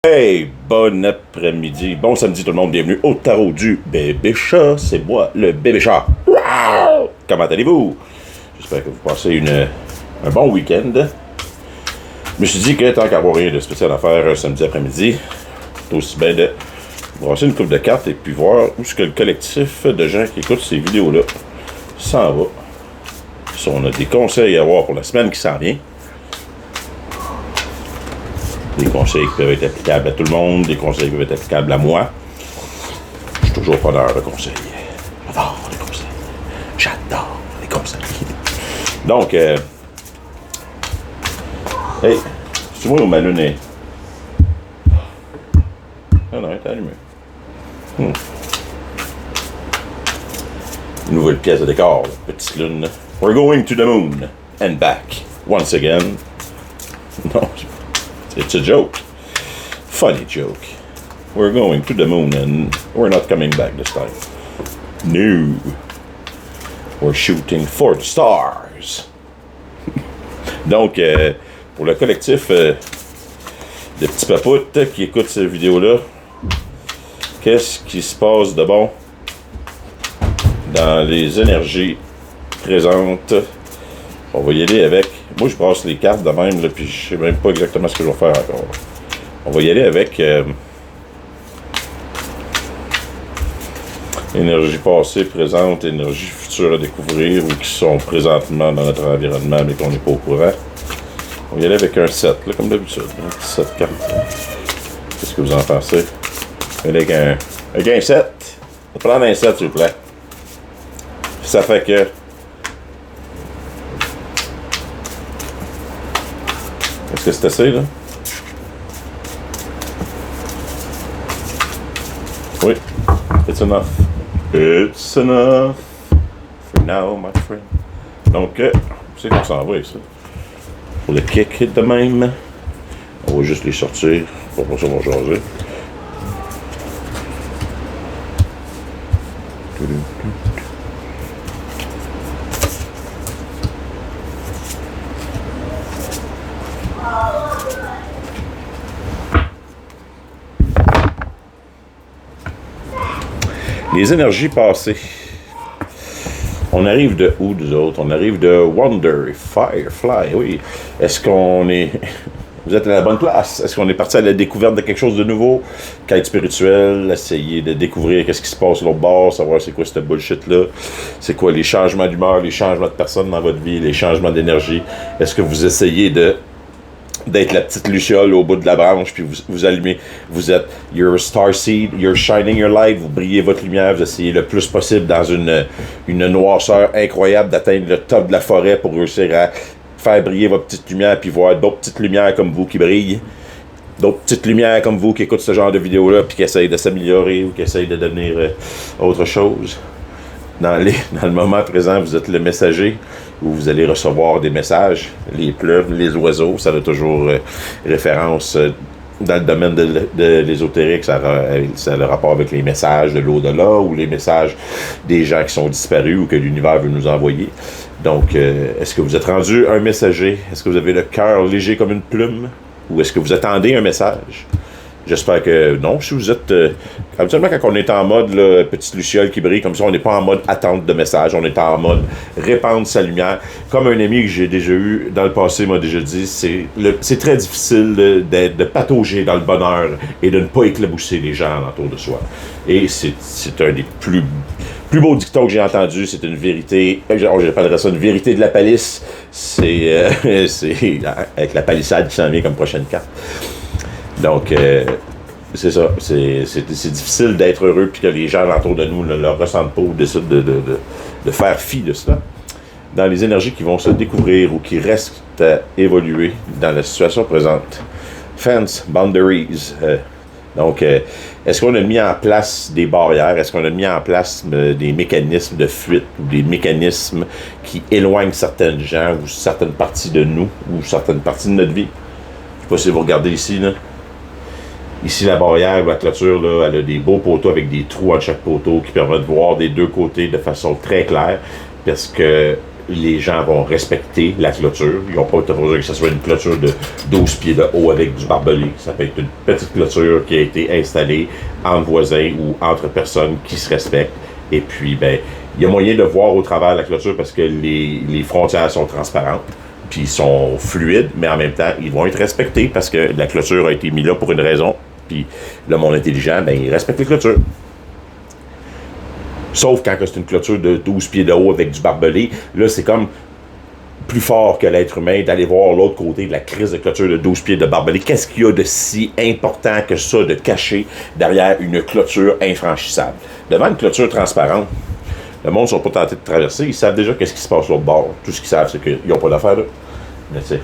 Hey, bon après-midi, bon samedi tout le monde, bienvenue au tarot du bébé chat, c'est moi le bébé chat. Comment allez-vous? J'espère que vous passez un bon week-end. Je me suis dit que tant qu'avoir rien de spécial à faire un samedi après-midi, c'est aussi bien de brasser une coupe de cartes et puis voir où est-ce que le collectif de gens qui écoutent ces vidéos-là s'en va. Si on a des conseils à avoir pour la semaine qui s'en vient. Des conseils qui peuvent être applicables à tout le monde, des conseils qui peuvent être applicables à moi. Je suis toujours preneur de conseils. J'adore les conseils. J'adore les conseils. Donc, hey, c'est moi où ma lune est. Ah non, elle est allumée. Une nouvelle pièce de décor, petite lune. We're going to the moon and back once again. Non, it's a joke. Funny joke. We're going to the moon and we're not coming back this time. No. We're shooting for the stars. Donc, pour le collectif de petits papoutes qui écoutent cette vidéo-là, qu'est-ce qui se passe de bon dans les énergies présentes? On va y aller avec... Moi, je brasse les cartes de même, là, puis je sais même pas exactement ce que je vais faire encore. On va y aller avec énergie passée, présente, énergie future à découvrir ou qui sont présentement dans notre environnement mais qu'on n'est pas au courant. On va y aller avec un 7, là, comme d'habitude. Un petit 7 cartes. Qu'est-ce que vous en pensez? Avec un 7. On va prendre un 7, s'il vous plaît. Ça fait que... Est-ce que c'est assez, là? Oui. It's enough. It's enough. For now, my friend. Donc, c'est qu'on s'en va, ça. Pour le kick de même, on va juste les sortir. Pour ça, on va jaser. Les énergies passées. On arrive de où, nous autres? On arrive de Wonder, Firefly, oui. Est-ce qu'on est... Vous êtes à la bonne place? Est-ce qu'on est parti à la découverte de quelque chose de nouveau? Quête spirituelle, essayer de découvrir qu'est-ce qui se passe l'autre bord, savoir c'est quoi cette bullshit-là, c'est quoi les changements d'humeur, les changements de personnes dans votre vie, les changements d'énergie. Est-ce que vous essayez d'être la petite luciole au bout de la branche, puis vous allumez, vous êtes your star seed, you're shining your light, vous brillez votre lumière, vous essayez le plus possible dans une noirceur incroyable d'atteindre le top de la forêt pour réussir à faire briller votre petite lumière, puis voir d'autres petites lumières comme vous qui brillent, d'autres petites lumières comme vous qui écoutent ce genre de vidéos-là, puis qui essayent de s'améliorer ou qui essayent de devenir autre chose. Dans le moment présent, vous êtes le messager, où vous allez recevoir des messages, les plumes, les oiseaux, ça a toujours référence dans le domaine de l'ésotérique, ça a le rapport avec les messages de l'au-delà ou les messages des gens qui sont disparus ou que l'univers veut nous envoyer. Donc, est-ce que vous êtes rendu un messager? Est-ce que vous avez le cœur léger comme une plume? Ou est-ce que vous attendez un message? J'espère que non. Si vous êtes... habituellement, quand on est en mode là, petite luciole qui brille comme ça, on n'est pas en mode attente de message, on est en mode répandre sa lumière. Comme un ami que j'ai déjà eu dans le passé m'a déjà dit, c'est très difficile de patauger dans le bonheur et de ne pas éclabousser les gens autour de soi. Et c'est un des plus beaux dictons que j'ai entendu. C'est une vérité, j'appellerais ça une vérité de la palisse. C'est avec la palissade qui s'en vient comme prochaine carte. Donc, c'est ça. C'est difficile d'être heureux puis que les gens autour de nous ne le ressentent pas ou décident de faire fi de cela. Dans les énergies qui vont se découvrir ou qui restent à évoluer dans la situation présente. Fence, boundaries. Donc, est-ce qu'on a mis en place des barrières? Est-ce qu'on a mis en place des mécanismes de fuite ou des mécanismes qui éloignent certaines gens ou certaines parties de nous ou certaines parties de notre vie? Je sais pas si vous regardez ici, là. Ici, la barrière, la clôture, là, elle a des beaux poteaux avec des trous entre chaque poteau qui permettent de voir des deux côtés de façon très claire. Parce que les gens vont respecter la clôture. Ils n'ont pas besoin que ce soit une clôture de 12 pieds de haut avec du barbelé. Ça peut être une petite clôture qui a été installée entre voisins ou entre personnes qui se respectent. Et puis, ben, il y a moyen de voir au travers de la clôture parce que les frontières sont transparentes, puis ils sont fluides, mais en même temps, ils vont être respectés parce que la clôture a été mise là pour une raison. Puis le monde intelligent, ben, il respecte les clôtures. Sauf quand c'est une clôture de 12 pieds de haut avec du barbelé, là, c'est comme plus fort que l'être humain d'aller voir l'autre côté de la crise de clôture de 12 pieds de barbelé. Qu'est-ce qu'il y a de si important que ça de cacher derrière une clôture infranchissable? Devant une clôture transparente, le monde ne sont pas tentés de traverser. Ils savent déjà qu'est-ce qui se passe l'autre bord. Tout ce qu'ils savent, c'est qu'ils n'ont pas d'affaire là. Mais tu sais,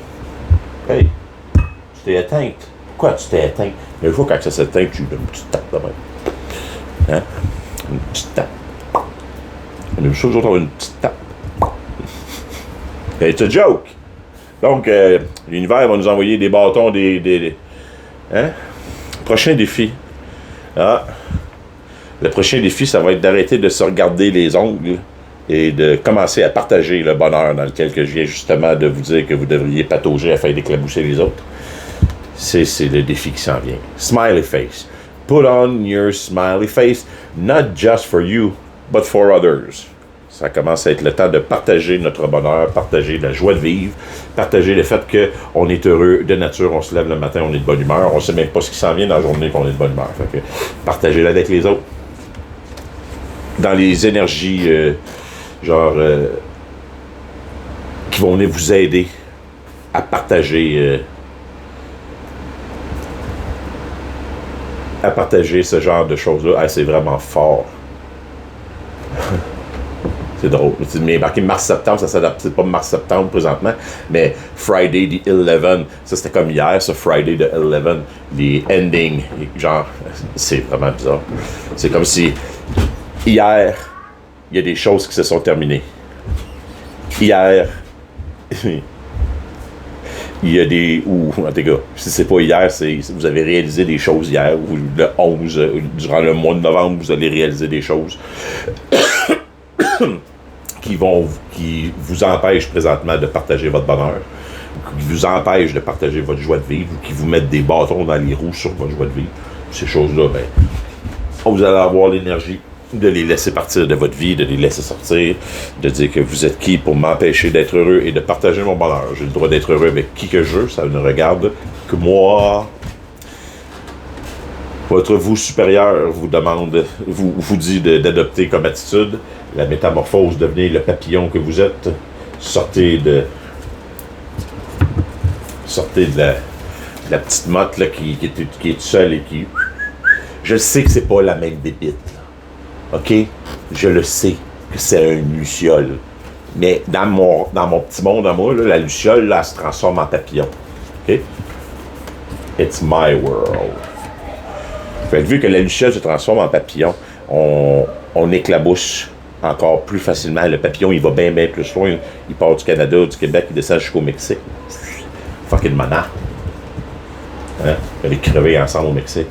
hey, tu t'es éteinte. Pourquoi tu t'es éteinte? Mais une fois quand ça s'éteint, tu donnes une petite tape de même. Hein? Une petite tape. On a vu ça aujourd'hui avoir une petite tape. It's a joke. Donc, l'univers va nous envoyer des bâtons, hein? Prochain défi. Ah. Le prochain défi, ça va être d'arrêter de se regarder les ongles et de commencer à partager le bonheur dans lequel que je viens justement de vous dire que vous devriez patauger afin d'éclabousser les autres. C'est le défi qui s'en vient. Smiley face. Put on your smiley face, not just for you, but for others. Ça commence à être le temps de partager notre bonheur, partager la joie de vivre, partager le fait qu'on est heureux de nature, on se lève le matin, on est de bonne humeur, on ne sait même pas ce qui s'en vient dans la journée qu'on est de bonne humeur. Fait que partagez-la avec les autres. Dans les énergies, qui vont venir vous aider à partager ce genre de choses-là. Ah, c'est vraiment fort. C'est drôle. Mais marqué mars-septembre, ça s'adapte. C'est pas mars-septembre présentement, mais Friday the 11, ça c'était comme hier, ça, Friday the 11, les endings, genre, c'est vraiment bizarre. C'est comme si, hier, il y a des choses qui se sont terminées. Hier, il y a des... Ou, en tout cas, si c'est pas hier, vous avez réalisé des choses hier, ou le 11, durant le mois de novembre, vous allez réaliser des choses qui vous empêchent présentement de partager votre bonheur, qui vous empêchent de partager votre joie de vivre, ou qui vous mettent des bâtons dans les roues sur votre joie de vivre. Ces choses-là, ben, vous allez avoir l'énergie de les laisser partir de votre vie, de les laisser sortir, de dire que vous êtes qui pour m'empêcher d'être heureux et de partager mon bonheur. J'ai le droit d'être heureux avec qui que je veux, ça ne regarde que moi. Votre vous supérieur vous demande, vous dit d'adopter comme attitude la métamorphose, devenez le papillon que vous êtes, sortez de la petite motte là, qui est seule et qui... Je sais que c'est pas la même bébite, là. OK? Je le sais que c'est une luciole. Mais dans mon petit monde à moi, là, la luciole, là, elle se transforme en papillon. OK? It's my world. Fait que vu que la luciole se transforme en papillon, on éclabousse encore plus facilement. Le papillon, il va bien plus loin. Il part du Canada, du Québec, il descend jusqu'au Mexique. Fucking monarque. Hein? On va crever ensemble au Mexique.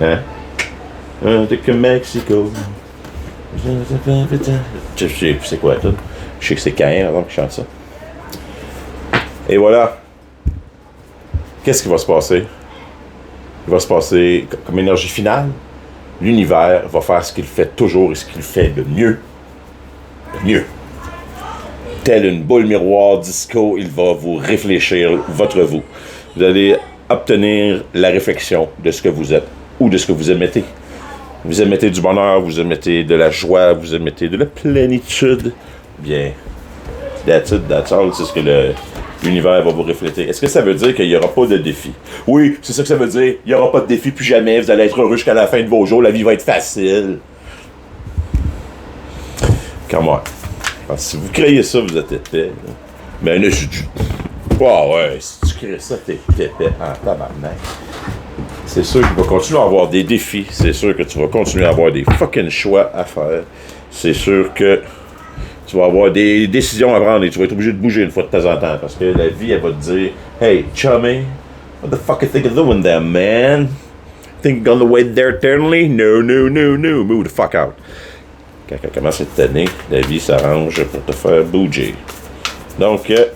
Hein? Que Mexico. Je sais c'est quoi tout. Je sais que c'est Caïn avant qui chante ça. Et voilà. Qu'est-ce qui va se passer? Il va se passer comme énergie finale. L'univers va faire ce qu'il fait toujours et ce qu'il fait de mieux. De mieux. Tel une boule miroir disco, il va vous réfléchir votre vous. Vous allez obtenir la réflexion de ce que vous êtes ou de ce que vous émettez. Vous émettez du bonheur, vous émettez de la joie, vous émettez de la plénitude. Bien, that's it, that's all. C'est ce que l'univers va vous refléter. Est-ce que ça veut dire qu'il n'y aura pas de défi? Oui, c'est ça que ça veut dire. Il n'y aura pas de défi plus jamais. Vous allez être heureux jusqu'à la fin de vos jours. La vie va être facile. Comment? Si vous créez ça, vous êtes épais. Là. Mais là, ouais, si tu crées ça, t'es épais en tabarnak. C'est sûr que tu vas continuer à avoir des défis. C'est sûr que tu vas continuer à avoir des fucking choix à faire. C'est sûr que tu vas avoir des décisions à prendre et tu vas être obligé de bouger une fois de temps en temps parce que la vie, elle va te dire « Hey, chummy, what the fuck you think of doing there, man? Think you're gonna wait there eternally? No, no, no, no. Move the fuck out. » Quand elle commence à te tanner, la vie s'arrange pour te faire bouger. Donc, les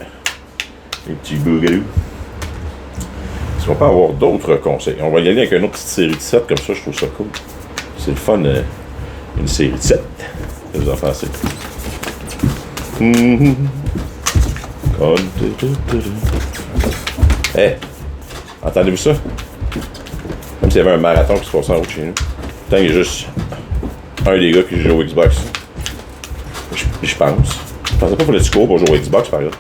petits bougalous. Est-ce qu'on peut avoir d'autres conseils? On va y aller avec une autre petite série de 7, comme ça, je trouve ça cool. C'est le fun, une série de 7. Qu'est-ce que vous en pensez? Hey, entendez-vous ça? Comme s'il y avait un marathon qui se passe en haut de chez nous. Tant qu'il y a juste un des gars qui joue au Xbox. Je pense. Je pensais pas qu'il fallait du cours pour jouer au Xbox, par exemple.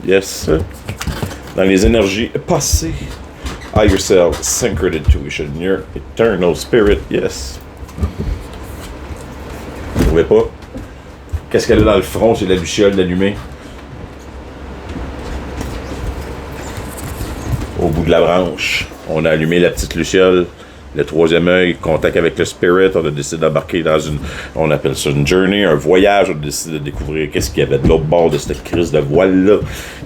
Yes. Dans les énergies passées, I yourself, synchroned intuition, your eternal spirit, yes. Vous trouvez pas? Qu'est-ce qu'elle a dans le front? C'est la luciole allumée. Au bout de la branche, on a allumé la petite luciole. Le troisième œil, contact avec le spirit, on a décidé d'embarquer dans on appelle ça une journey, un voyage, on a décidé de découvrir qu'est-ce qu'il y avait de l'autre bord de cette crise de voile-là,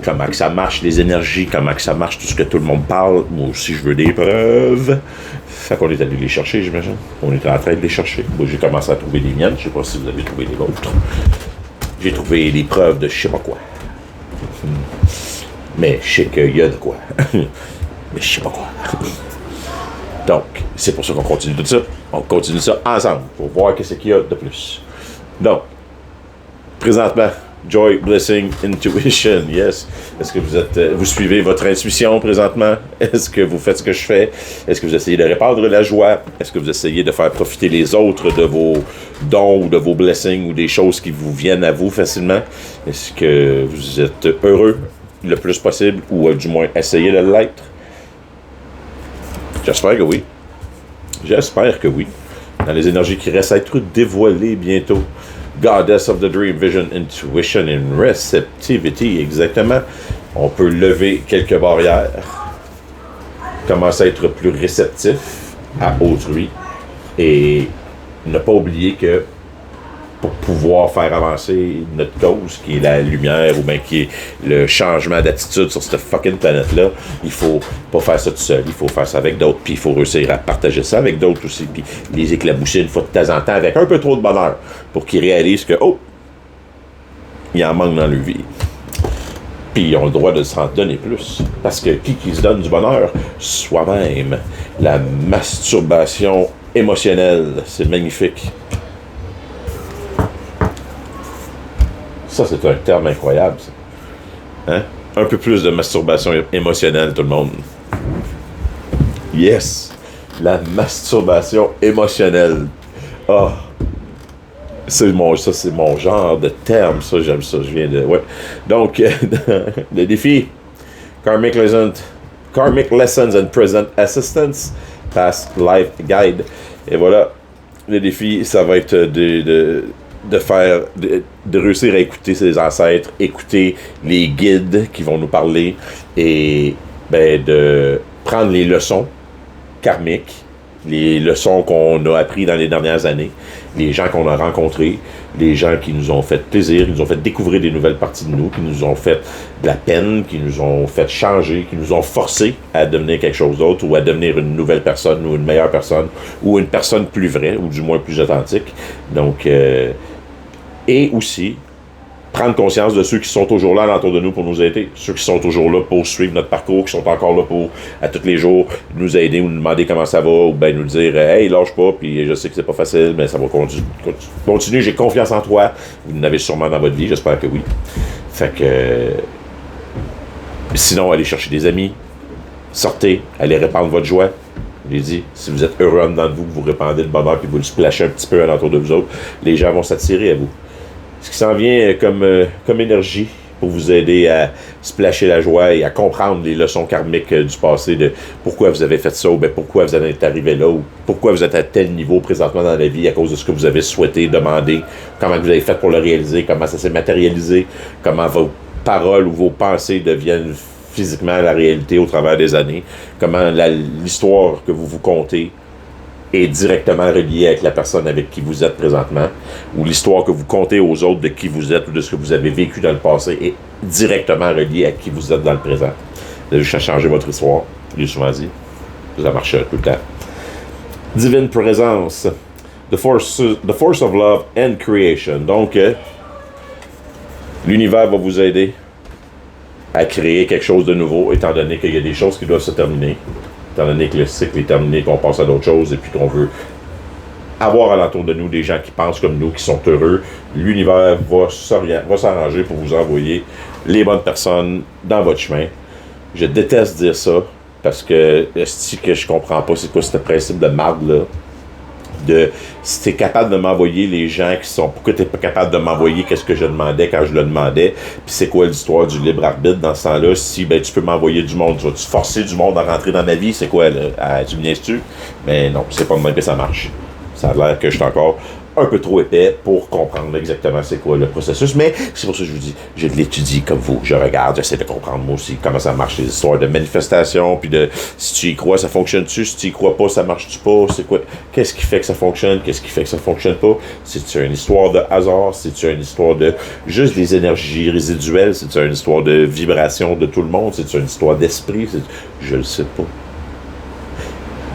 comment que ça marche, les énergies, comment que ça marche, tout ce que tout le monde parle. Moi aussi, je veux des preuves. Fait qu'on est allé les chercher, j'imagine. On était en train de les chercher. Moi, j'ai commencé à trouver les miennes, je sais pas si vous avez trouvé les vôtres. J'ai trouvé les preuves de je sais pas quoi. Mais je sais qu'il y a de quoi. Mais je sais pas quoi. Donc, c'est pour ça qu'on continue tout ça. On continue ça ensemble pour voir qu'est-ce qu'il y a de plus. Donc, présentement, Joy, Blessing, Intuition, yes. Est-ce que vous suivez votre intuition présentement? Est-ce que vous faites ce que je fais? Est-ce que vous essayez de répandre la joie? Est-ce que vous essayez de faire profiter les autres de vos dons ou de vos blessings ou des choses qui vous viennent à vous facilement? Est-ce que vous êtes heureux le plus possible ou du moins essayez de l'être? J'espère que oui. J'espère que oui. Dans les énergies qui restent à être dévoilées bientôt. Goddess of the Dream, Vision, Intuition and Receptivity, exactement. On peut lever quelques barrières. Commencer à être plus réceptif à autrui. Et ne pas oublier que pour pouvoir faire avancer notre cause, qui est la lumière, ou bien qui est le changement d'attitude sur cette fucking planète-là, il faut pas faire ça tout seul, il faut faire ça avec d'autres, puis il faut réussir à partager ça avec d'autres aussi, puis les éclabousser une fois de temps en temps avec un peu trop de bonheur, pour qu'ils réalisent que, oh, il en manque dans leur vie. Puis ils ont le droit de s'en donner plus. Parce que qui se donne du bonheur? Soi-même. La masturbation émotionnelle, c'est magnifique. Ça, c'est un terme incroyable, ça. Hein? Un peu plus de masturbation émotionnelle, tout le monde. Yes! La masturbation émotionnelle. Ah! Ça, c'est mon genre de terme, ça, j'aime ça, je viens de... Ouais. Donc, le défi, Karmic Lessons and Present Assistance, Past Life Guide. Et voilà, le défi, ça va être de réussir à écouter ses ancêtres, écouter les guides qui vont nous parler et de prendre les leçons karmiques, les leçons qu'on a appris dans les dernières années, les gens qu'on a rencontrés, les gens qui nous ont fait plaisir, qui nous ont fait découvrir des nouvelles parties de nous, qui nous ont fait de la peine, qui nous ont fait changer, qui nous ont forcé à devenir quelque chose d'autre ou à devenir une nouvelle personne ou une meilleure personne ou une personne plus vraie ou du moins plus authentique. Donc, et aussi, prendre conscience de ceux qui sont toujours là alentour de nous pour nous aider, ceux qui sont toujours là pour suivre notre parcours, qui sont encore là pour, à tous les jours, nous aider ou nous demander comment ça va, ou bien nous dire « Hey, lâche pas, puis je sais que c'est pas facile, mais ça va continuer, j'ai confiance en toi. » Vous en avez sûrement dans votre vie, j'espère que oui. Fait que... sinon, allez chercher des amis, sortez, allez répandre votre joie. J'ai dit, si vous êtes heureux en dedans de vous, que vous répandez le bonheur, puis vous le splashez un petit peu alentour de vous autres, les gens vont s'attirer à vous. Ce qui s'en vient comme énergie pour vous aider à splasher la joie et à comprendre les leçons karmiques du passé, de pourquoi vous avez fait ça, ou bien pourquoi vous en êtes arrivé là, ou pourquoi vous êtes à tel niveau présentement dans la vie à cause de ce que vous avez souhaité, demandé, comment vous avez fait pour le réaliser, comment ça s'est matérialisé, comment vos paroles ou vos pensées deviennent physiquement la réalité au travers des années, comment l'histoire que vous vous contez est directement reliée avec la personne avec qui vous êtes présentement, ou l'histoire que vous contez aux autres de qui vous êtes ou de ce que vous avez vécu dans le passé est directement reliée à qui vous êtes dans le présent. Vous avez juste à changer votre histoire, je l'ai souvent dit, ça marche tout le temps. Divine présence, the force of love and creation. Donc, l'univers va vous aider à créer quelque chose de nouveau, étant donné qu'il y a des choses qui doivent se terminer, étant donné que le cycle est terminé, qu'on passe à d'autres choses, et puis qu'on veut avoir alentour de nous des gens qui pensent comme nous, qui sont heureux. L'univers va s'arranger pour vous envoyer les bonnes personnes dans votre chemin. Je déteste dire ça, parce que ce que je comprends pas, c'est quoi ce principe de marde-là, de si t'es capable de m'envoyer les gens qui sont... Pourquoi t'es pas capable de m'envoyer qu'est-ce que je demandais quand je le demandais? Puis c'est quoi l'histoire du libre arbitre dans ce temps-là? Si ben tu peux m'envoyer du monde, tu vas-tu forcer du monde à rentrer dans ma vie? C'est quoi là? Ah, tu me niaises-tu? Mais non, c'est pas de même que ça marche. Ça a l'air que je suis encore un peu trop épais pour comprendre exactement c'est quoi le processus, mais c'est pour ça que je vous dis, je l'étudie comme vous, je regarde, j'essaie de comprendre moi aussi comment ça marche, les histoires de manifestation, puis de si tu y crois, ça fonctionne-tu, si tu y crois pas, ça marche-tu pas, c'est quoi, qu'est-ce qui fait que ça fonctionne, qu'est-ce qui fait que ça fonctionne pas, c'est-tu une histoire de hasard, c'est-tu une histoire de juste des énergies résiduelles, c'est-tu une histoire de vibration de tout le monde, c'est-tu une histoire d'esprit, je le sais pas.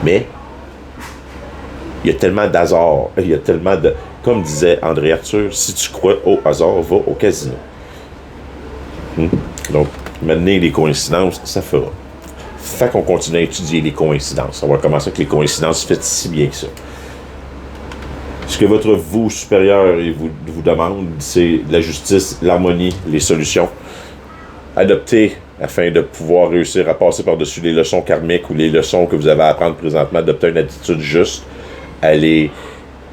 Mais il y a tellement d'hasard, il y a tellement de... Comme disait André Arthur, si tu crois au hasard, va au casino. Donc, maintenant, les coïncidences, ça fera. Fait qu'on continue à étudier les coïncidences. On va commencer avec les coïncidences faites si bien que ça. Ce que votre vous supérieur vous demande, c'est la justice, l'harmonie, les solutions. Adoptez afin de pouvoir réussir à passer par-dessus les leçons karmiques ou les leçons que vous avez à apprendre présentement, adopter une attitude juste. Allez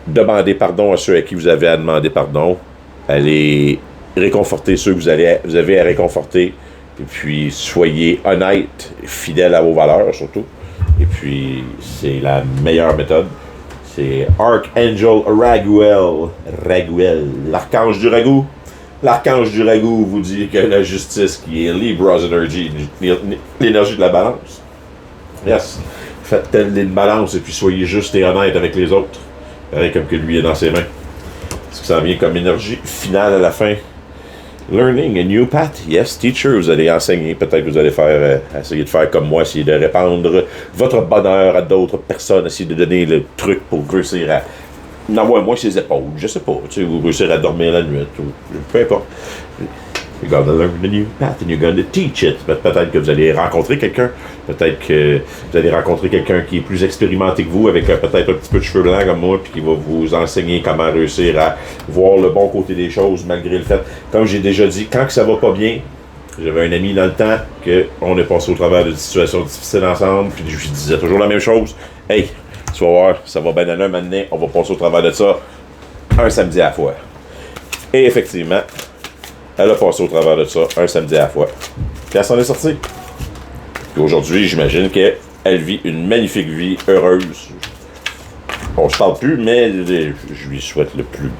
demander pardon à ceux à qui vous avez à demander pardon. Allez réconforter ceux que vous avez à réconforter. Et puis, soyez honnête, fidèle à vos valeurs, surtout. Et puis, c'est la meilleure méthode. C'est Archangel Raguel, l'archange du ragoût. L'archange du ragoût vous dit que la justice, qui est Libra's Energy, l'énergie de la balance. Yes. Faites telle ligne balance et puis soyez juste et honnête avec les autres. Pareil comme que lui est dans ses mains. Est-ce que ça vient comme énergie finale à la fin? Learning a new path. Yes, teacher, vous allez enseigner. Peut-être que vous allez essayer de faire comme moi, essayer de répandre votre bonheur à d'autres personnes, essayer de donner le truc pour réussir à n'avoir moins ses épaules. Je sais pas. Tu sais, vous réussir à dormir la nuit. Ou, peu importe. You're gonna learn a new path and you're gonna teach it. Peut-être que vous allez rencontrer quelqu'un. Peut-être que vous allez rencontrer quelqu'un qui est plus expérimenté que vous, avec peut-être un petit peu de cheveux blancs comme moi, puis qui va vous enseigner comment réussir à voir le bon côté des choses, malgré le fait, comme j'ai déjà dit, quand que ça va pas bien, j'avais un ami dans le temps, qu'on est passé au travers de situations difficiles ensemble, puis je lui disais toujours la même chose. Hey, tu vas voir, ça va bien aller un moment donné, on va passer au travers de ça, un samedi à la fois. Et effectivement, elle a passé au travers de ça un samedi à la fois. Puis elle s'en est sortie. Puis aujourd'hui, j'imagine qu'elle vit une magnifique vie heureuse. On se parle plus, mais je lui souhaite le plus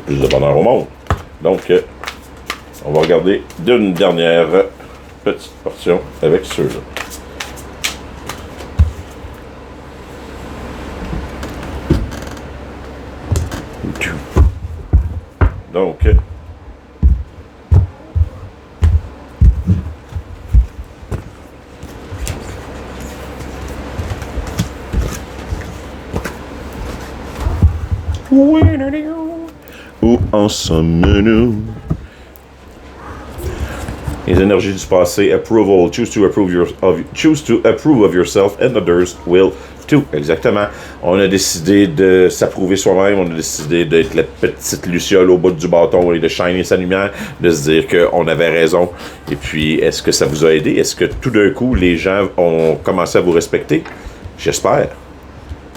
de bonheur au monde. Donc, on va regarder d'une dernière petite portion avec ceux-là. Donc, où en sommes-nous? Les énergies du passé, approval, choose to approve of yourself and others will too. Exactement. On a décidé de s'approuver soi-même, on a décidé d'être la petite luciole au bout du bâton et de shiner sa lumière, de se dire qu'on avait raison. Et puis, est-ce que ça vous a aidé? Est-ce que tout d'un coup, les gens ont commencé à vous respecter? J'espère.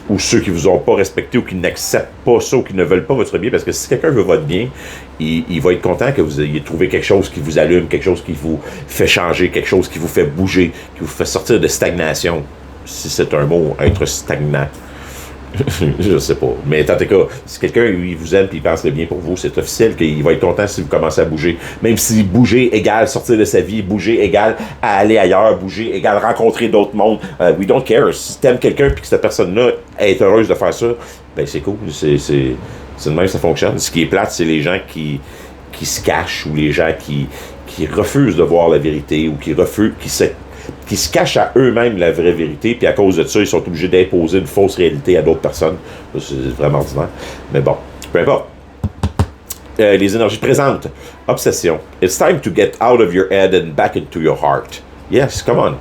ou ceux qui vous ont pas respecté ou qui n'acceptent pas ça ou qui ne veulent pas votre bien, parce que si quelqu'un veut votre bien, il va être content que vous ayez trouvé quelque chose qui vous allume, quelque chose qui vous fait changer, quelque chose qui vous fait bouger, qui vous fait sortir de stagnation, si c'est un mot, être stagnant. Je sais pas. Mais en tout cas, si quelqu'un il vous aime et il pense le bien pour vous, c'est officiel qu'il va être content si vous commencez à bouger. Même si bouger égale sortir de sa vie, bouger égale à aller ailleurs, bouger égale rencontrer d'autres mondes. We don't care. Si t'aimes quelqu'un et que cette personne-là est heureuse de faire ça, ben c'est cool. C'est de même que ça fonctionne. Ce qui est plate, c'est les gens qui se cachent ou les gens qui refusent de voir la vérité ou qui se cachent à eux-mêmes la vraie vérité, puis à cause de ça, ils sont obligés d'imposer une fausse réalité à d'autres personnes. C'est vraiment ordinaire. Mais bon, peu importe. Les énergies présentes. Obsession. It's time to get out of your head and back into your heart. Yes, come on.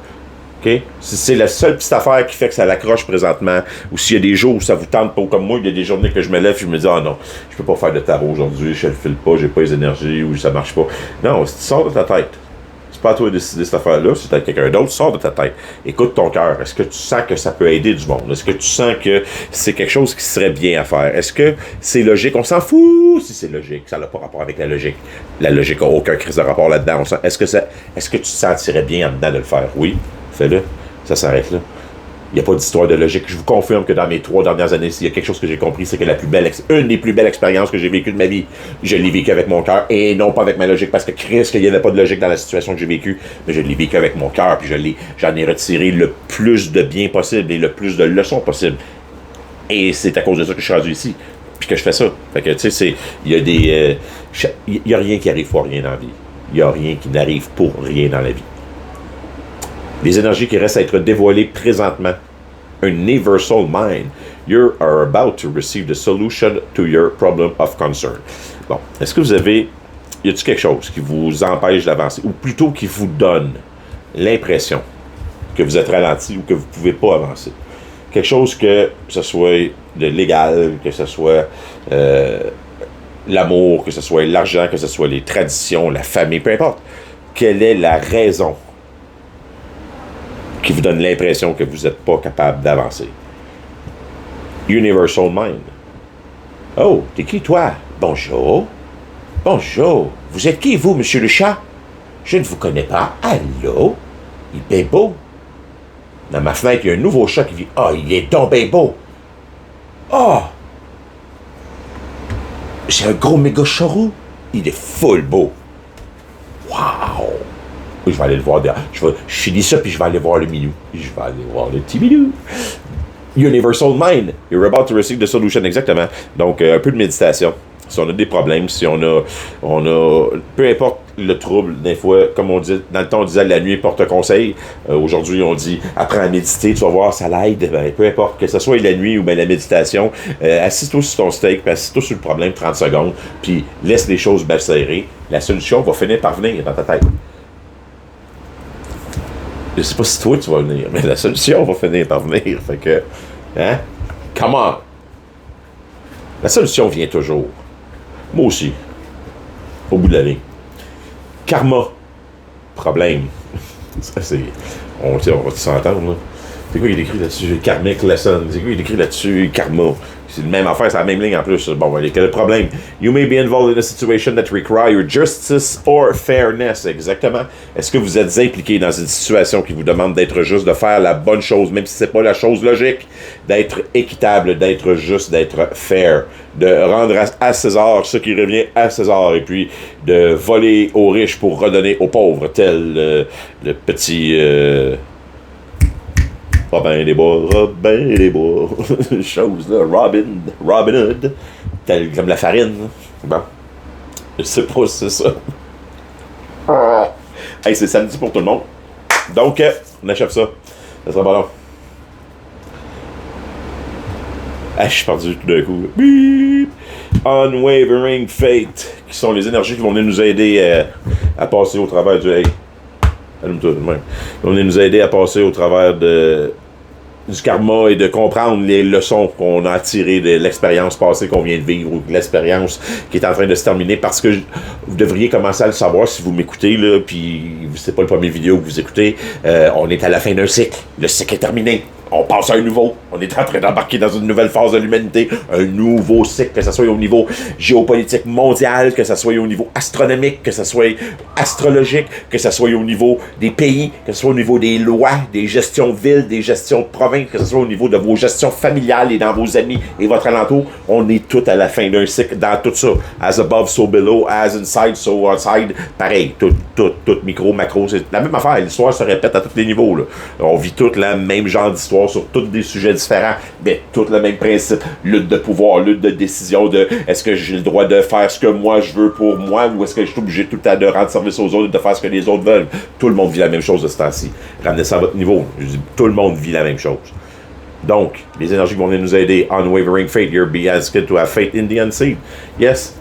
OK? Si c'est la seule petite affaire qui fait que ça l'accroche présentement, ou s'il y a des jours où ça vous tente pas, comme moi, il y a des journées que je me lève et je me dis, ah non, je peux pas faire de tarot aujourd'hui, je le file pas, j'ai pas les énergies, ou ça marche pas. Non, si tu sors de ta tête. C'est pas à toi de décider cette affaire-là, c'est à quelqu'un d'autre, sors de ta tête. Écoute ton cœur. Est-ce que tu sens que ça peut aider du monde? Est-ce que tu sens que c'est quelque chose qui serait bien à faire? Est-ce que c'est logique? On s'en fout si c'est logique. Ça n'a pas rapport avec la logique. La logique n'a aucun crise de rapport là-dedans. Est-ce que tu te sentirais bien en dedans de le faire? Oui, fais-le. Ça s'arrête là. Il n'y a pas d'histoire de logique. Je vous confirme que dans mes 3 dernières années, s'il y a quelque chose que j'ai compris, c'est que une des plus belles expériences que j'ai vécues de ma vie, je l'ai vécue avec mon cœur et non pas avec ma logique, parce que Christ, qu'il n'y avait pas de logique dans la situation que j'ai vécue, mais je l'ai vécu avec mon cœur, puis j'en ai retiré le plus de bien possible et le plus de leçons possible. Et c'est à cause de ça que je suis rendu ici, puis que je fais ça. Fait que, tu sais, il y a des... il n'y a rien qui arrive pour rien dans la vie. Il n'y a rien qui n'arrive pour rien dans la vie. Les énergies qui restent à être dévoilées présentement. Un universal mind. You are about to receive the solution to your problem of concern. Bon, est-ce que vous avez... Y a-t-il quelque chose qui vous empêche d'avancer? Ou plutôt qui vous donne l'impression que vous êtes ralenti ou que vous ne pouvez pas avancer? Quelque chose que ce soit de légal, que ce soit l'amour, que ce soit l'argent, que ce soit les traditions, la famille, peu importe. Quelle est la raison qui vous donne l'impression que vous n'êtes pas capable d'avancer? Universal Mind. Oh, t'es qui, toi? Bonjour. Bonjour. Vous êtes qui, vous, monsieur le chat? Je ne vous connais pas. Allô? Il est bien beau. Dans ma fenêtre, il y a un nouveau chat qui vit. Ah, il est donc bien beau. Ah! C'est un gros méga charou. Il est full beau. Wow! Oui, je vais aller le voir derrière. Je finis ça, puis je vais aller voir le minou. Je vais aller voir le petit minou. Universal Mind. You're about to receive the solution. Exactement. Donc, un peu de méditation. Si on a des problèmes, si on a peu importe le trouble, des fois, comme on dit, dans le temps, on disait la nuit porte conseil. Aujourd'hui, on dit apprends à méditer, tu vas voir, ça l'aide. Ben, peu importe, que ce soit la nuit ou bien la méditation, assis-toi sur ton steak, puis assis-toi sur le problème 30 secondes, puis laisse les choses bien serrées. La solution va finir par venir dans ta tête. Je sais pas si toi tu vas venir, mais la solution va finir par venir. Fait que, hein? Come on! La solution vient toujours. Moi aussi. Au bout de la ligne. Karma. Problème. Ça, c'est... On va s'entendre, là. C'est quoi il est écrit là-dessus? Karmic lesson. C'est quoi il est écrit là-dessus? Karma. C'est la même affaire, c'est la même ligne en plus. Bon, quel est le problème? You may be involved in a situation that requires justice or fairness. Exactement. Est-ce que vous êtes impliqué dans une situation qui vous demande d'être juste, de faire la bonne chose, même si c'est pas la chose logique, d'être équitable, d'être juste, d'être fair, de rendre à César ce qui revient à César, et puis de voler aux riches pour redonner aux pauvres, tel le petit... Robin des Bois, chose là, Robin Hood, tel comme la farine. Bon, je sais pas si c'est ça. Hey, c'est samedi pour tout le monde. Donc, on achève ça. Ça sera pas long. Ah, je suis perdu tout d'un coup. Beep. Unwavering Fate, qui sont les énergies qui vont venir nous aider à passer au travers du... Hey, allume-toi de même. Ils vont venir nous aider à passer au travers du karma et de comprendre les leçons qu'on a tirées de l'expérience passée qu'on vient de vivre ou de l'expérience qui est en train de se terminer, parce que vous devriez commencer à le savoir si vous m'écoutez, là, puis c'est pas le premier vidéo que vous écoutez, on est à la fin d'un cycle. Le cycle est terminé. on passe à un nouveau. On est en train d'embarquer dans une nouvelle phase de l'humanité, un nouveau cycle, que ce soit au niveau géopolitique mondial, que ce soit au niveau astronomique, que ce soit astrologique, que ce soit au niveau des pays, que ce soit au niveau des lois, des gestions de villes, des gestions de provinces, que ce soit au niveau de vos gestions familiales et dans vos amis et votre alentour. On est tous à la fin d'un cycle dans tout ça. As above, so below, as inside, so outside. Pareil, tout, micro, macro, c'est la même affaire. L'histoire se répète à tous les niveaux, là. On vit tout le même genre d'histoire sur tous des sujets différents, mais tout le même principe. Lutte de pouvoir, lutte de décision de est-ce que j'ai le droit de faire ce que moi je veux pour moi ou est-ce que je suis obligé tout le temps de rendre service aux autres et de faire ce que les autres veulent. Tout le monde vit la même chose de ce temps-ci. Ramenez ça à votre niveau. Je dis, tout le monde vit la même chose. Donc, les énergies qui vont venir nous aider. Unwavering faith. You're be asking to have faith in the unseen. Yes.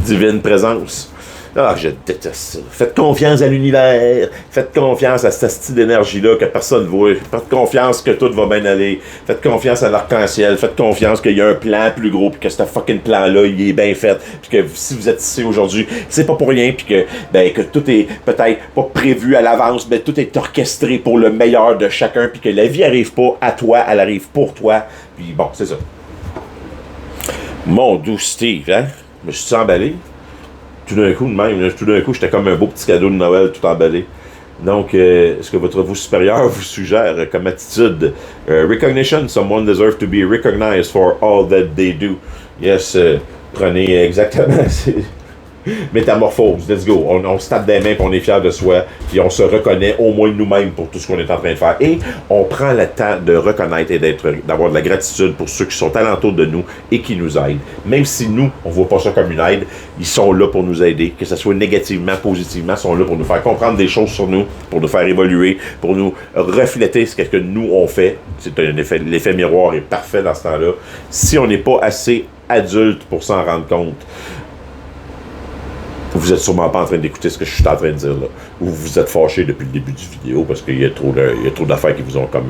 Divine présence. Ah, je déteste ça. Faites confiance à l'univers. Faites confiance à cette style d'énergie-là que personne ne voit. Faites confiance que tout va bien aller. Faites confiance à l'arc-en-ciel. Faites confiance qu'il y a un plan plus gros puis que ce fucking plan-là, il est bien fait. Puis que si vous êtes ici aujourd'hui, c'est pas pour rien puis que tout est peut-être pas prévu à l'avance, mais tout est orchestré pour le meilleur de chacun puis que la vie arrive pas à toi, elle arrive pour toi. Puis bon, c'est ça. Mon doux Steve, hein? Je me suis emballé. Tout d'un coup, j'étais comme un beau petit cadeau de Noël tout emballé. Donc, ce que votre vous supérieur vous suggère comme attitude? Recognition. Someone deserves to be recognized for all that they do. Yes, prenez exactement... Métamorphose, let's go. On se tape des mains, puis on est fiers de soi, puis on se reconnaît au moins nous-mêmes pour tout ce qu'on est en train de faire. Et on prend le temps de reconnaître et d'avoir de la gratitude pour ceux qui sont alentour de nous et qui nous aident. Même si nous, on ne voit pas ça comme une aide, ils sont là pour nous aider, que ce soit négativement, positivement, ils sont là pour nous faire comprendre des choses sur nous, pour nous faire évoluer, pour nous refléter ce que nous on fait. C'est un effet, l'effet miroir est parfait dans ce temps-là. Si on n'est pas assez adulte pour s'en rendre compte, vous êtes sûrement pas en train d'écouter ce que je suis en train de dire là. Ou vous êtes fâché depuis le début du vidéo parce qu'il y a trop d'affaires qui vous ont comme...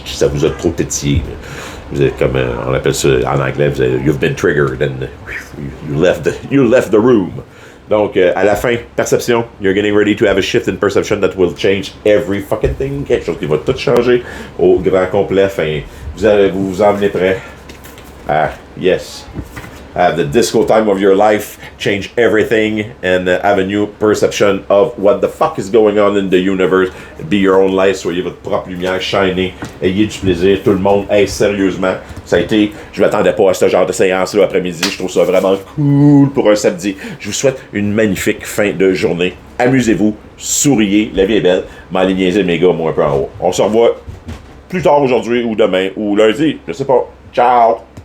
ça vous a trop tétillé. Vous êtes comme... on appelle ça en anglais, you've been triggered and you left the room. Donc, à la fin, perception. You're getting ready to have a shift in perception that will change every fucking thing. Quelque chose qui va tout changer au grand complet. Enfin, vous vous emmenez prêt. Ah, yes. Have the disco time of your life, change everything, and have a new perception of what the fuck is going on in the universe. Be your own light, soyez votre propre lumière, shinez, ayez du plaisir, tout le monde, hey, sérieusement, ça a été, je m'attendais pas à ce genre de séance-là après-midi, je trouve ça vraiment cool pour un samedi. Je vous souhaite une magnifique fin de journée. Amusez-vous, souriez, la vie est belle, m'allez niaiser mes gars, moi un peu en haut. On se revoit plus tard aujourd'hui ou demain ou lundi, je sais pas. Ciao!